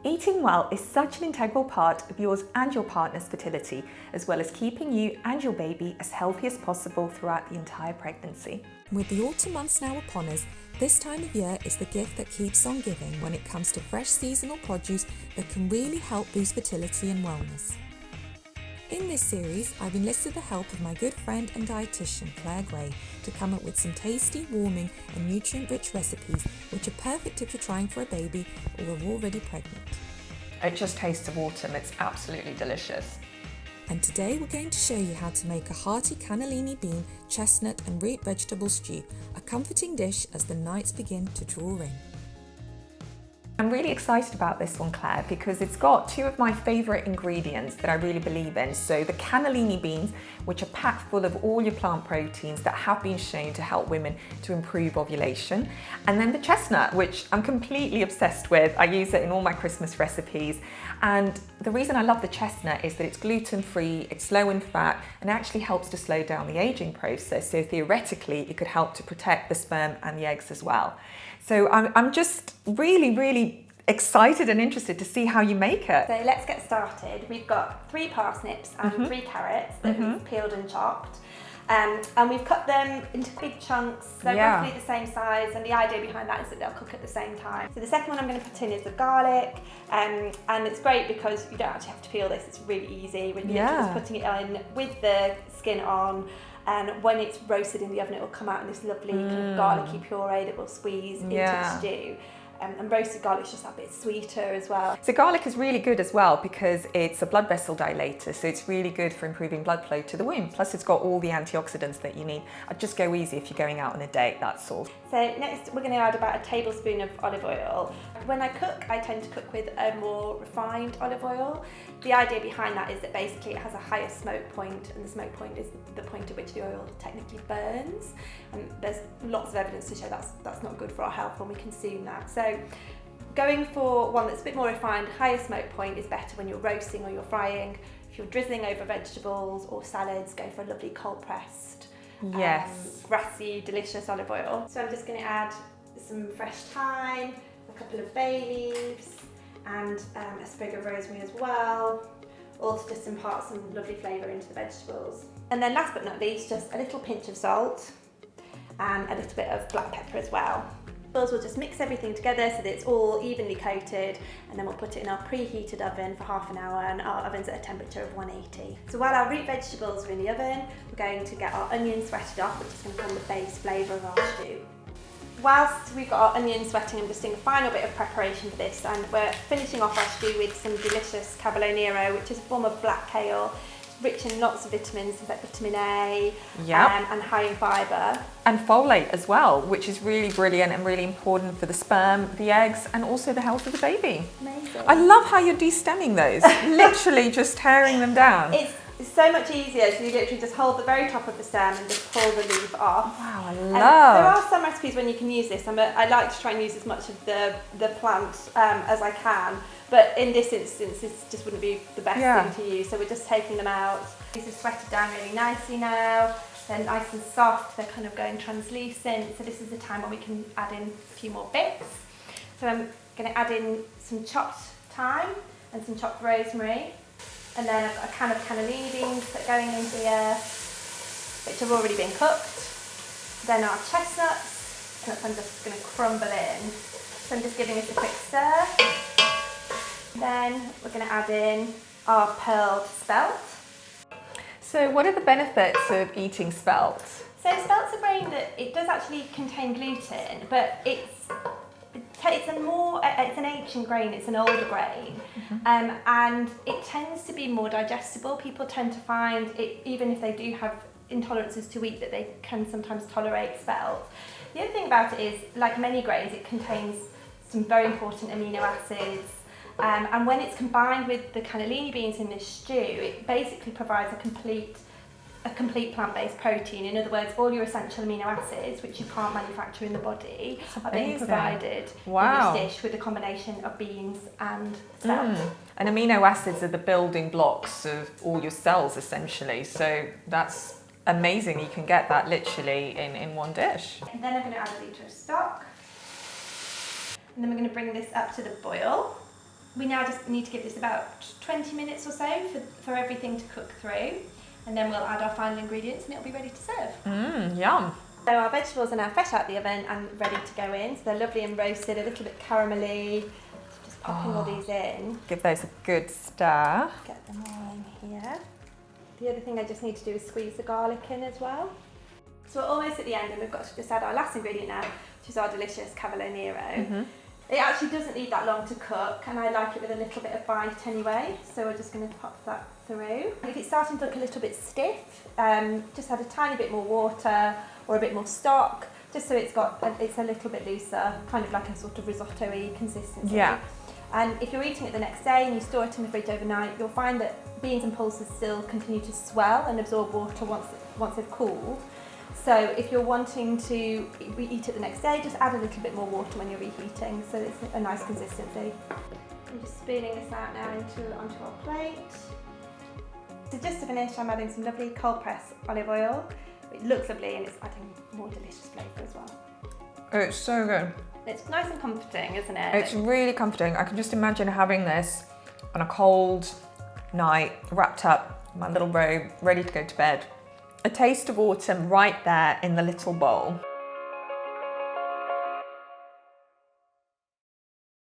Eating well is such an integral part of yours and your partner's fertility, as well as keeping you and your baby as healthy as possible throughout the entire pregnancy. With the autumn months now upon us, this time of year is the gift that keeps on giving when it comes to fresh seasonal produce that can really help boost fertility and wellness. In this series, I've enlisted the help of my good friend and dietitian Claire Gray to come up with some tasty, warming and nutrient-rich recipes which are perfect if you're trying for a baby or are already pregnant. It just tastes of autumn, it's absolutely delicious. And today we're going to show you how to make a hearty cannellini bean, chestnut and root vegetable stew, a comforting dish as the nights begin to draw in. I'm really excited about this one, Claire, because it's got two of my favourite ingredients that I really believe in. So the cannellini beans, which are packed full of all your plant proteins that have been shown to help women to improve ovulation. And then the chestnut, which I'm completely obsessed with. I use it in all my Christmas recipes. And the reason I love the chestnut is that it's gluten-free, it's low in fat, and actually helps to slow down the aging process. So theoretically, it could help to protect the sperm and the eggs as well. So I'm just really excited and interested to see how you make it. So let's get started. We've got 3 parsnips and 3 carrots that we've peeled and chopped. And we've cut them into big chunks, so roughly the same size, and the idea behind that is that they'll cook at the same time. So the second one I'm going to put in is the garlic, and it's great because you don't actually have to peel this, it's really easy. We're just putting it in with the skin on, and when it's roasted in the oven it will come out in this lovely kind of garlicky puree that will squeeze into the stew. And roasted garlic is just that bit sweeter as well. So garlic is really good as well because it's a blood vessel dilator, so it's really good for improving blood flow to the womb. Plus it's got all the antioxidants that you need. I'd just go easy if you're going out on a date, that's all. So next we're going to add about a tablespoon of olive oil. When I cook, I tend to cook with a more refined olive oil. The idea behind that is that basically it has a higher smoke point, and the smoke point is the point at which the oil technically burns. And there's lots of evidence to show that's not good for our health when we consume that. So going for one that's a bit more refined, higher smoke point is better when you're roasting or you're frying. If you're drizzling over vegetables or salads, go for a lovely cold pressed, grassy, delicious olive oil. So I'm just going to add some fresh thyme, a couple of bay leaves, and a sprig of rosemary as well, all to just impart some lovely flavour into the vegetables. And then last but not least, just a little pinch of salt and a little bit of black pepper as well. We'll just mix everything together so that it's all evenly coated, and then we'll put it in our preheated oven for half an hour, and our oven's at a temperature of 180. So while our root vegetables are in the oven, we're going to get our onions sweated off, which is going to form the base flavour of our stew. Whilst we've got our onions sweating, I'm just doing a final bit of preparation for this, and we're finishing off our stew with some delicious cavolo nero, which is a form of black kale, rich in lots of vitamins, things like vitamin A, and high in fibre. And folate as well, which is really brilliant and really important for the sperm, the eggs, and also the health of the baby. Amazing. I love how you're de-stemming those, literally just tearing them down. It's so much easier, so you literally just hold the very top of the stem and just pull the leaf off. Wow, I There love. are some recipes when you can use this, and I like to try and use as much of the plant as I can, but in this instance this just wouldn't be the best thing to use, so we're just taking them out. These are sweated down really nicely now, they're nice and soft, they're kind of going translucent, so this is the time when we can add in a few more bits. So I'm going to add in some chopped thyme and some chopped rosemary. And then I've got a can of cannellini beans that are going in here, which have already been cooked. Then our chestnuts, which I'm just going to crumble in. So I'm just giving this a quick stir. Then we're going to add in our pearled spelt. So what are the benefits of eating spelt? So spelt's a grain that it does actually contain gluten, but it's an ancient grain, it's an older grain, and it tends to be more digestible. People tend to find it, even if they do have intolerances to wheat, that they can sometimes tolerate spelt. The other thing about it is, like many grains, it contains some very important amino acids, and when it's combined with the cannellini beans in this stew, it basically provides a complete plant-based protein. In other words, all your essential amino acids, which you can't manufacture in the body, are being provided in this dish with a combination of beans and spelt. And amino acids are the building blocks of all your cells, essentially. So that's amazing. You can get that literally in one dish. And then I'm going to add a litre of stock. And then we're going to bring this up to the boil. We now just need to give this about 20 minutes or so for everything to cook through, and then we'll add our final ingredients and it'll be ready to serve. Yum. So our vegetables are now fresh out the oven and ready to go in. So they're lovely and roasted, a little bit caramelly. Just popping all these in. Give those a good stir. Get them all in here. The other thing I just need to do is squeeze the garlic in as well. So we're almost at the end and we've got to just add our last ingredient now, which is our delicious Cavolo Nero. It actually doesn't need that long to cook, and I like it with a little bit of bite anyway, so we're just going to pop that through. If it's starting to look a little bit stiff, just add a tiny bit more water or a bit more stock, just so it's a little bit looser, kind of like a sort of risotto-y consistency. Yeah. And if you're eating it the next day and you store it in the fridge overnight, you'll find that beans and pulses still continue to swell and absorb water once they've cooled. So if you're wanting to reheat it the next day, just add a little bit more water when you're reheating, so it's a nice consistency. I'm just spooning this out now onto our plate. So just to finish, I'm adding some lovely cold pressed olive oil. It looks lovely and it's adding more delicious flavour as well. It's so good. It's nice and comforting, isn't it? It's really comforting. I can just imagine having this on a cold night, wrapped up in my little robe, ready to go to bed. A taste of autumn right there in the little bowl.